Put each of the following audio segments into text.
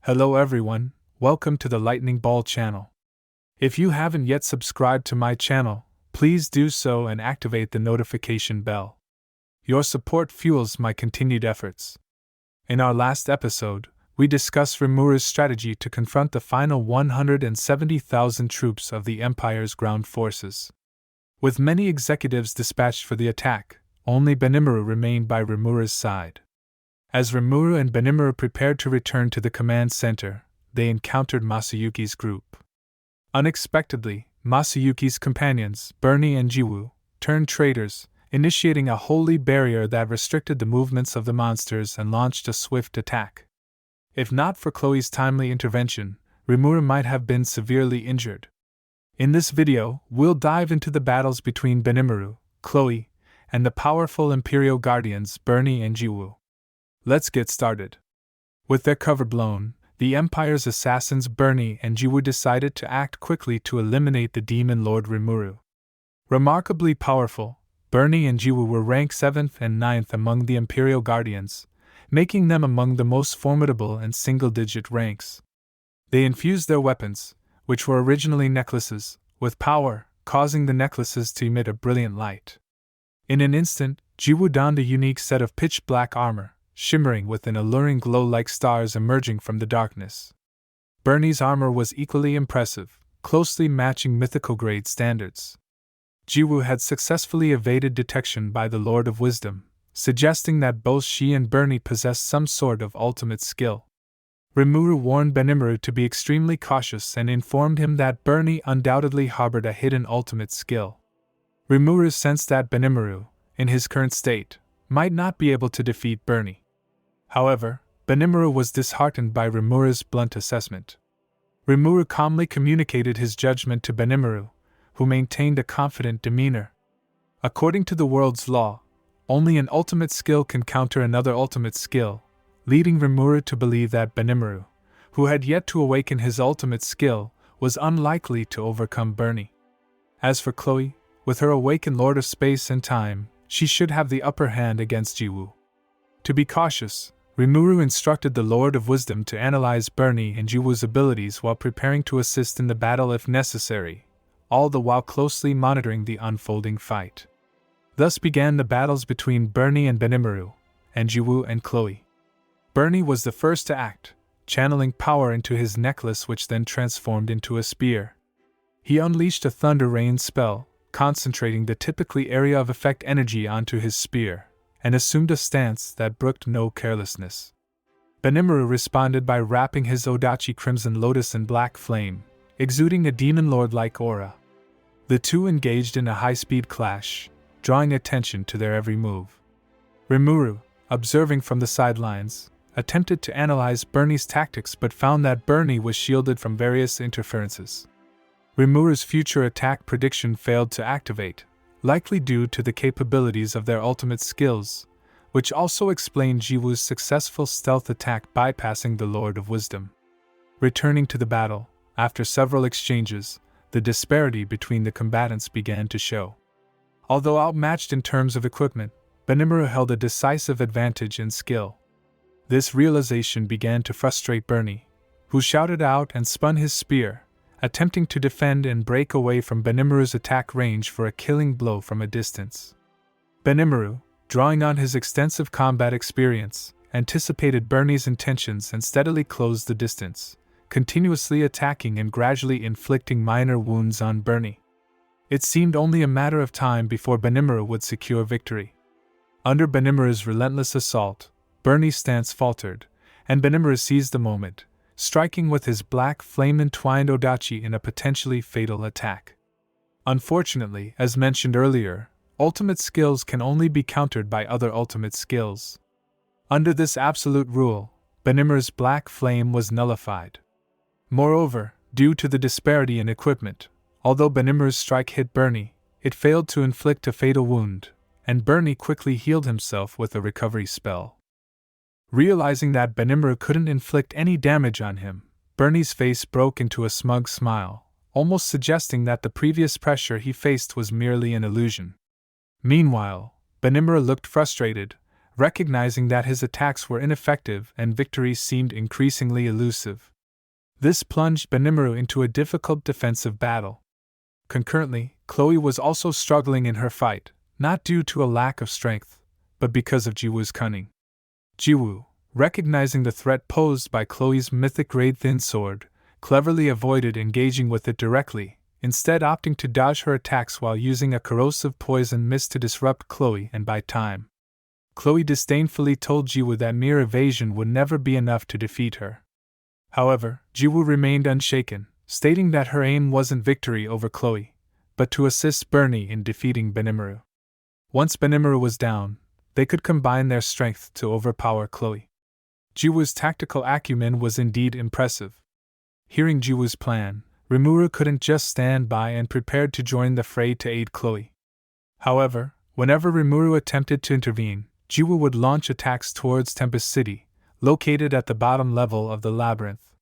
Hello everyone, welcome to the Lightning Ball channel. If you haven't yet subscribed to my channel, please do so and activate the notification bell. Your support fuels my continued efforts. In our last episode, we discussed Rimuru's strategy to confront the final 170,000 troops of the Empire's ground forces. With many executives dispatched for the attack, only Benimaru remained by Rimuru's side. As Rimuru and Benimaru prepared to return to the command center, they encountered Masayuki's group. Unexpectedly, Masayuki's companions, Bernie and Jiwu, turned traitors, initiating a holy barrier that restricted the movements of the monsters and launched a swift attack. If not for Chloe's timely intervention, Rimuru might have been severely injured. In this video, we'll dive into the battles between Benimaru, Chloe, and the powerful Imperial Guardians Bernie and Jiwu. Let's get started. With their cover blown, the Empire's assassins Bernie and Jiwu decided to act quickly to eliminate the Demon Lord Rimuru. Remarkably powerful, Bernie and Jiwu were ranked 7th and 9th among the Imperial Guardians, making them among the most formidable in single-digit ranks. They infused their weapons, which were originally necklaces, with power, causing the necklaces to emit a brilliant light. In an instant, Jiwu donned a unique set of pitch-black armor, shimmering with an alluring glow like stars emerging from the darkness. Bernie's armor was equally impressive, closely matching mythical-grade standards. Jiwu had successfully evaded detection by the Lord of Wisdom, suggesting that both she and Bernie possessed some sort of ultimate skill. Rimuru warned Benimaru to be extremely cautious and informed him that Bernie undoubtedly harbored a hidden ultimate skill. Rimuru sensed that Benimaru, in his current state, might not be able to defeat Bernie. However, Benimaru was disheartened by Rimuru's blunt assessment. Rimuru calmly communicated his judgment to Benimaru, who maintained a confident demeanor. According to the world's law, only an ultimate skill can counter another ultimate skill, leading Rimuru to believe that Benimaru, who had yet to awaken his ultimate skill, was unlikely to overcome Bernie. As for Chloe, with her awakened Lord of Space and Time, she should have the upper hand against Jiwu. To be cautious, Rimuru instructed the Lord of Wisdom to analyze Bernie and Jiwu's abilities while preparing to assist in the battle if necessary, all the while closely monitoring the unfolding fight. Thus began the battles between Bernie and Benimaru, and Jiwu and Chloe. Bernie was the first to act, channeling power into his necklace which then transformed into a spear. He unleashed a thunder rain spell, concentrating the typically area of effect energy onto his spear, and assumed a stance that brooked no carelessness. Benimaru responded by wrapping his Odachi Crimson Lotus in black flame, exuding a demon lord-like aura. The two engaged in a high-speed clash, drawing attention to their every move. Rimuru, observing from the sidelines, attempted to analyze Bernie's tactics but found that Bernie was shielded from various interferences. Rimuru's future attack prediction failed to activate, likely due to the capabilities of their ultimate skills, which also explained Jiwu's successful stealth attack bypassing the Lord of Wisdom. Returning to the battle, after several exchanges, the disparity between the combatants began to show. Although outmatched in terms of equipment, Benimaru held a decisive advantage in skill. This realization began to frustrate Bernie, who shouted out and spun his spear, attempting to defend and break away from Benimaru's attack range for a killing blow from a distance. Benimaru, drawing on his extensive combat experience, anticipated Bernie's intentions and steadily closed the distance, continuously attacking and gradually inflicting minor wounds on Bernie. It seemed only a matter of time before Benimaru would secure victory. Under Benimaru's relentless assault, Bernie's stance faltered, and Benimaru seized the moment, striking with his black flame-entwined Odachi in a potentially fatal attack. Unfortunately, as mentioned earlier, ultimate skills can only be countered by other ultimate skills. Under this absolute rule, Benimaru's black flame was nullified. Moreover, due to the disparity in equipment, although Benimaru's strike hit Bernie, it failed to inflict a fatal wound, and Bernie quickly healed himself with a recovery spell. Realizing that Benimaru couldn't inflict any damage on him, Bernie's face broke into a smug smile, almost suggesting that the previous pressure he faced was merely an illusion. Meanwhile, Benimaru looked frustrated, recognizing that his attacks were ineffective and victory seemed increasingly elusive. This plunged Benimaru into a difficult defensive battle. Concurrently, Chloe was also struggling in her fight, not due to a lack of strength, but because of Jiwu's cunning. Jiwu, recognizing the threat posed by Chloe's mythic-grade thin sword, cleverly avoided engaging with it directly, instead opting to dodge her attacks while using a corrosive poison mist to disrupt Chloe and buy time. Chloe disdainfully told Jiwu that mere evasion would never be enough to defeat her. However, Jiwu remained unshaken, stating that her aim wasn't victory over Chloe, but to assist Bernie in defeating Benimaru. Once Benimaru was down, they could combine their strength to overpower Chloe. Jiwu's tactical acumen was indeed impressive. Hearing Jiwu's plan, Rimuru couldn't just stand by and prepared to join the fray to aid Chloe. However, whenever Rimuru attempted to intervene, Jiwu would launch attacks towards Tempest City, located at the bottom level of the labyrinth.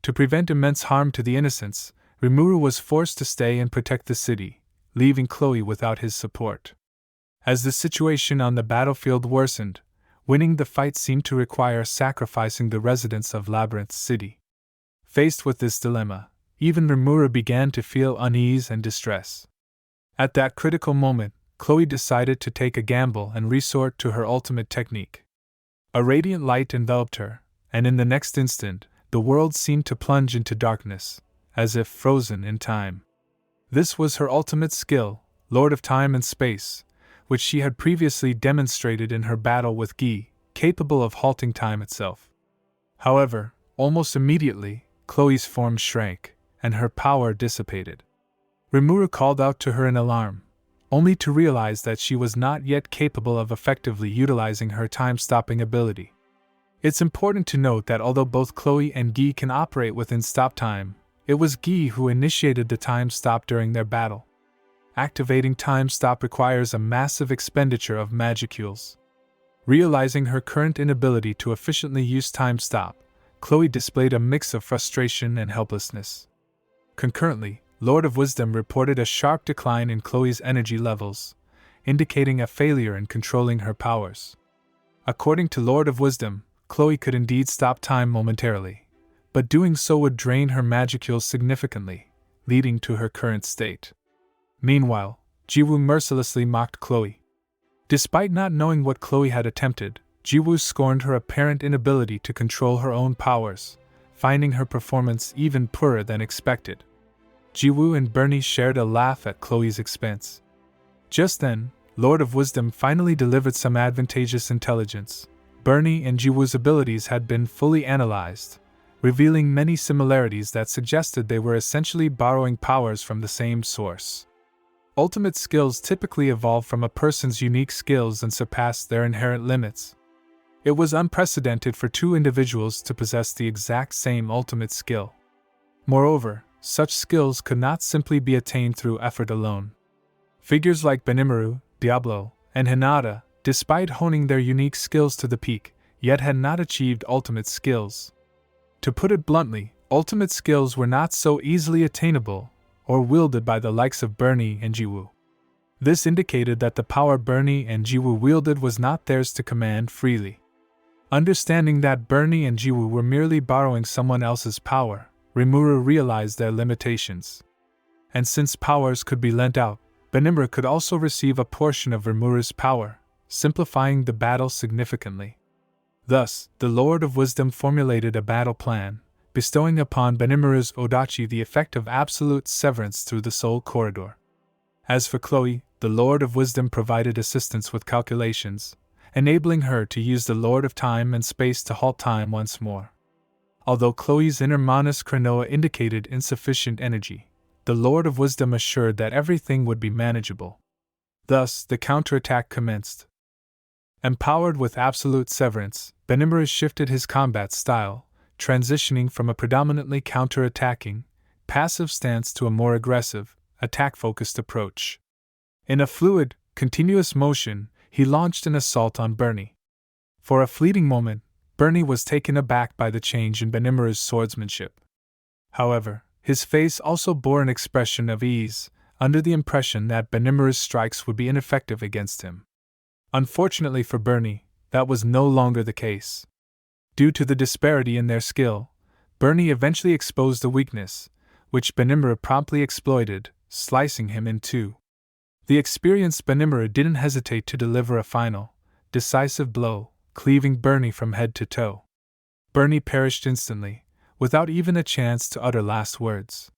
To prevent immense harm to the innocents, Rimuru was forced to stay and protect the city, leaving Chloe without his support. As the situation on the battlefield worsened, winning the fight seemed to require sacrificing the residents of Labyrinth City. Faced with this dilemma, even Rimuru began to feel unease and distress. At that critical moment, Chloe decided to take a gamble and resort to her ultimate technique. A radiant light enveloped her, and in the next instant, the world seemed to plunge into darkness, as if frozen in time. This was her ultimate skill, Lord of Time and Space, which she had previously demonstrated in her battle with Gi, capable of halting time itself. However, almost immediately, Chloe's form shrank, and her power dissipated. Rimuru called out to her in alarm, only to realize that she was not yet capable of effectively utilizing her time-stopping ability. It's important to note that although both Chloe and Gi can operate within stop time, it was Gi who initiated the time stop during their battle. Activating time stop requires a massive expenditure of magicules. Realizing her current inability to efficiently use time stop, Chloe displayed a mix of frustration and helplessness. Concurrently, Lord of Wisdom reported a sharp decline in Chloe's energy levels, indicating a failure in controlling her powers. According to Lord of Wisdom, Chloe could indeed stop time momentarily, but doing so would drain her magicules significantly, leading to her current state. Meanwhile, Jiwu mercilessly mocked Chloe. Despite not knowing what Chloe had attempted, Jiwu scorned her apparent inability to control her own powers, finding her performance even poorer than expected. Jiwu and Bernie shared a laugh at Chloe's expense. Just then, Lord of Wisdom finally delivered some advantageous intelligence. Bernie and Jiwu's abilities had been fully analyzed, revealing many similarities that suggested they were essentially borrowing powers from the same source. Ultimate skills typically evolve from a person's unique skills and surpass their inherent limits. It was unprecedented for two individuals to possess the exact same ultimate skill. Moreover, such skills could not simply be attained through effort alone. Figures like Benimaru, Diablo, and Hinata, despite honing their unique skills to the peak, yet had not achieved ultimate skills. To put it bluntly, ultimate skills were not so easily attainable or wielded by the likes of Bernie and Jiwu. This indicated that the power Bernie and Jiwu wielded was not theirs to command freely. Understanding that Bernie and Jiwu were merely borrowing someone else's power, Rimuru realized their limitations. And since powers could be lent out, Benimaru could also receive a portion of Rimuru's power, simplifying the battle significantly. Thus, the Lord of Wisdom formulated a battle plan, bestowing upon Benimaru's Odachi the effect of absolute severance through the soul corridor. As for Chloe, the Lord of Wisdom provided assistance with calculations, enabling her to use the Lord of Time and Space to halt time once more. Although Chloe's inner Manus Chronoa indicated insufficient energy, the Lord of Wisdom assured that everything would be manageable. Thus, the counterattack commenced. Empowered with absolute severance, Benimaru shifted his combat style, transitioning from a predominantly counter-attacking, passive stance to a more aggressive, attack-focused approach. In a fluid, continuous motion, he launched an assault on Bernie. For a fleeting moment, Bernie was taken aback by the change in Benimaru's swordsmanship. However, his face also bore an expression of ease, under the impression that Benimaru's strikes would be ineffective against him. Unfortunately for Bernie, that was no longer the case. Due to the disparity in their skill, Bernie eventually exposed a weakness, which Benimaru promptly exploited, slicing him in two. The experienced Benimaru didn't hesitate to deliver a final, decisive blow, cleaving Bernie from head to toe. Bernie perished instantly, without even a chance to utter last words.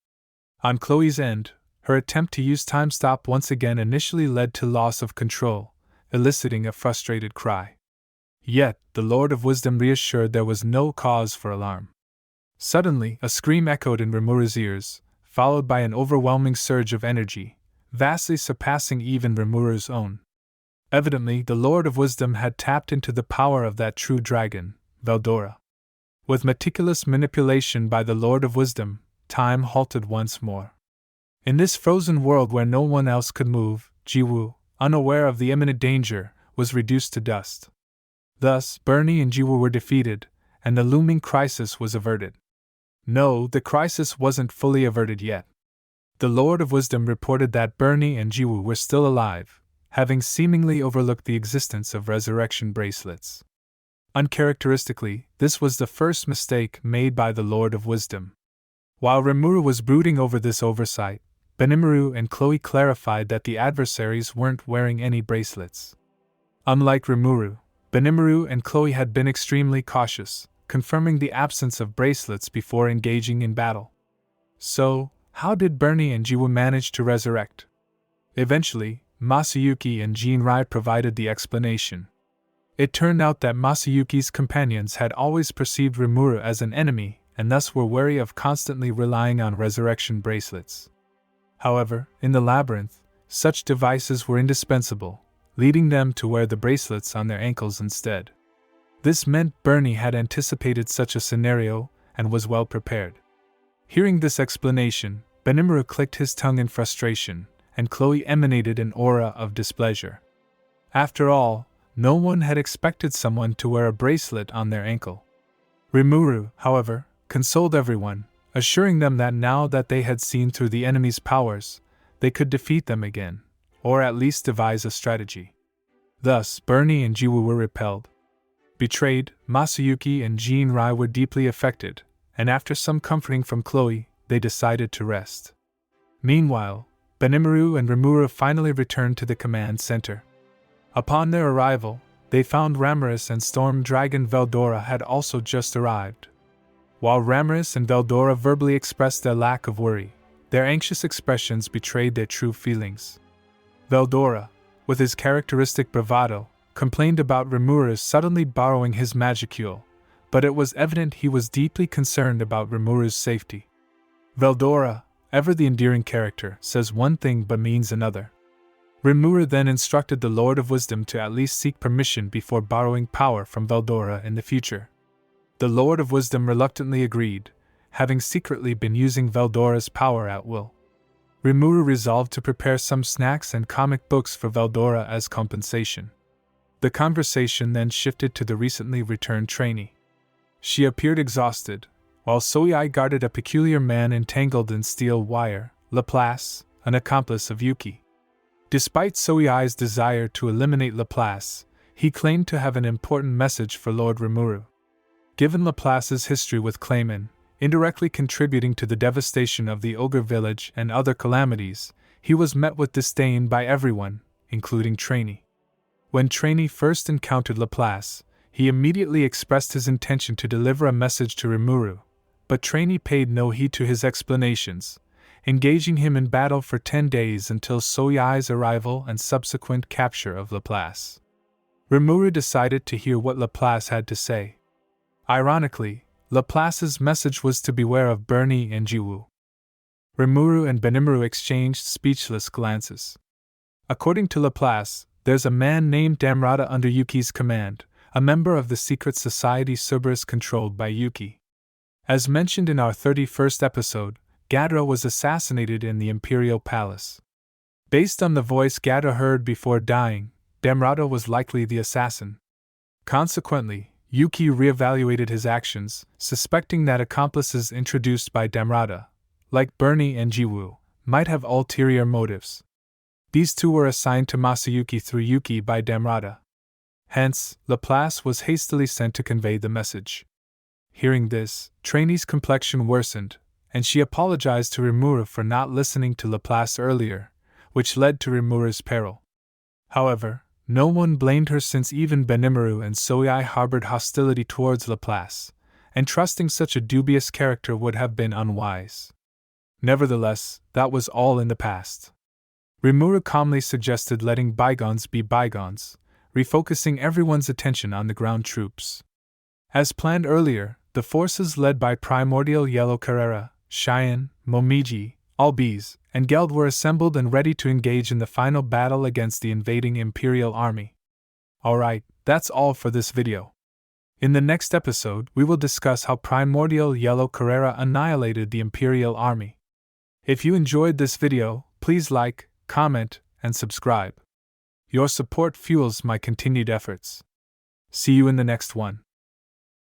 On Chloe's end, her attempt to use time stop once again initially led to loss of control, eliciting a frustrated cry. Yet, the Lord of Wisdom reassured there was no cause for alarm. Suddenly, a scream echoed in Rimuru's ears, followed by an overwhelming surge of energy, vastly surpassing even Rimuru's own. Evidently, the Lord of Wisdom had tapped into the power of that true dragon, Veldora. With meticulous manipulation by the Lord of Wisdom, time halted once more. In this frozen world where no one else could move, Jiwu, unaware of the imminent danger, was reduced to dust. Thus, Bernie and Jiwu were defeated, and the looming crisis was averted. No, the crisis wasn't fully averted yet. The Lord of Wisdom reported that Bernie and Jiwu were still alive, having seemingly overlooked the existence of resurrection bracelets. Uncharacteristically, this was the first mistake made by the Lord of Wisdom. While Rimuru was brooding over this oversight, Benimaru and Chloe clarified that the adversaries weren't wearing any bracelets. Unlike Rimuru, Benimaru and Chloe had been extremely cautious, confirming the absence of bracelets before engaging in battle. So, how did Bernie and Jiwu manage to resurrect? Eventually, Masayuki and Jinrai provided the explanation. It turned out that Masayuki's companions had always perceived Rimuru as an enemy and thus were wary of constantly relying on resurrection bracelets. However, in the labyrinth, such devices were indispensable, leading them to wear the bracelets on their ankles instead. This meant Bernie had anticipated such a scenario and was well prepared. Hearing this explanation, Benimaru clicked his tongue in frustration, and Chloe emanated an aura of displeasure. After all, no one had expected someone to wear a bracelet on their ankle. Rimuru, however, consoled everyone, assuring them that now that they had seen through the enemy's powers, they could defeat them again, or at least devise a strategy. Thus, Bernie and Jiwu were repelled. Betrayed, Masayuki and Jinrai were deeply affected, and after some comforting from Chloe, they decided to rest. Meanwhile, Benimaru and Rimuru finally returned to the command center. Upon their arrival, they found Ramirez and Storm Dragon Veldora had also just arrived. While Ramirez and Veldora verbally expressed their lack of worry, their anxious expressions betrayed their true feelings. Veldora, with his characteristic bravado, complained about Rimuru suddenly borrowing his magicule, but it was evident he was deeply concerned about Rimuru's safety. Veldora, ever the endearing character, says one thing but means another. Rimuru then instructed the Lord of Wisdom to at least seek permission before borrowing power from Veldora in the future. The Lord of Wisdom reluctantly agreed, having secretly been using Veldora's power at will. Rimuru resolved to prepare some snacks and comic books for Veldora as compensation. The conversation then shifted to the recently returned trainee. She appeared exhausted, while Soei guarded a peculiar man entangled in steel wire, Laplace, an accomplice of Yuki. Despite Soei's desire to eliminate Laplace, he claimed to have an important message for Lord Rimuru. Given Laplace's history with Clayman, indirectly contributing to the devastation of the Ogre village and other calamities, he was met with disdain by everyone, including Trainee. When Trainee first encountered Laplace, he immediately expressed his intention to deliver a message to Rimuru, but Trainee paid no heed to his explanations, engaging him in battle for 10 days until Soei's arrival and subsequent capture of Laplace. Rimuru decided to hear what Laplace had to say. Ironically, Laplace's message was to beware of Bernie and Jiwu. Rimuru and Benimaru exchanged speechless glances. According to Laplace, there's a man named Damrata under Yuki's command, a member of the secret society Cerberus controlled by Yuki. As mentioned in our 31st episode, Gadra was assassinated in the Imperial Palace. Based on the voice Gadra heard before dying, Damrata was likely the assassin. Consequently, Yuki reevaluated his actions, suspecting that accomplices introduced by Damrata, like Bernie and Jiwu, might have ulterior motives. These two were assigned to Masayuki through Yuki by Damrata. Hence, Laplace was hastily sent to convey the message. Hearing this, Trainee's complexion worsened, and she apologized to Rimuru for not listening to Laplace earlier, which led to Rimuru's peril. However, no one blamed her since even Benimaru and Chloe harbored hostility towards Laplace, and trusting such a dubious character would have been unwise. Nevertheless, that was all in the past. Rimuru calmly suggested letting bygones be bygones, refocusing everyone's attention on the ground troops. As planned earlier, the forces led by Primordial Yellow Carrera, Cheyenne, Momiji, Albiz, and Geld were assembled and ready to engage in the final battle against the invading Imperial Army. Alright, that's all for this video. In the next episode, we will discuss how Primordial Yellow Carrera annihilated the Imperial Army. If you enjoyed this video, please like, comment, and subscribe. Your support fuels my continued efforts. See you in the next one.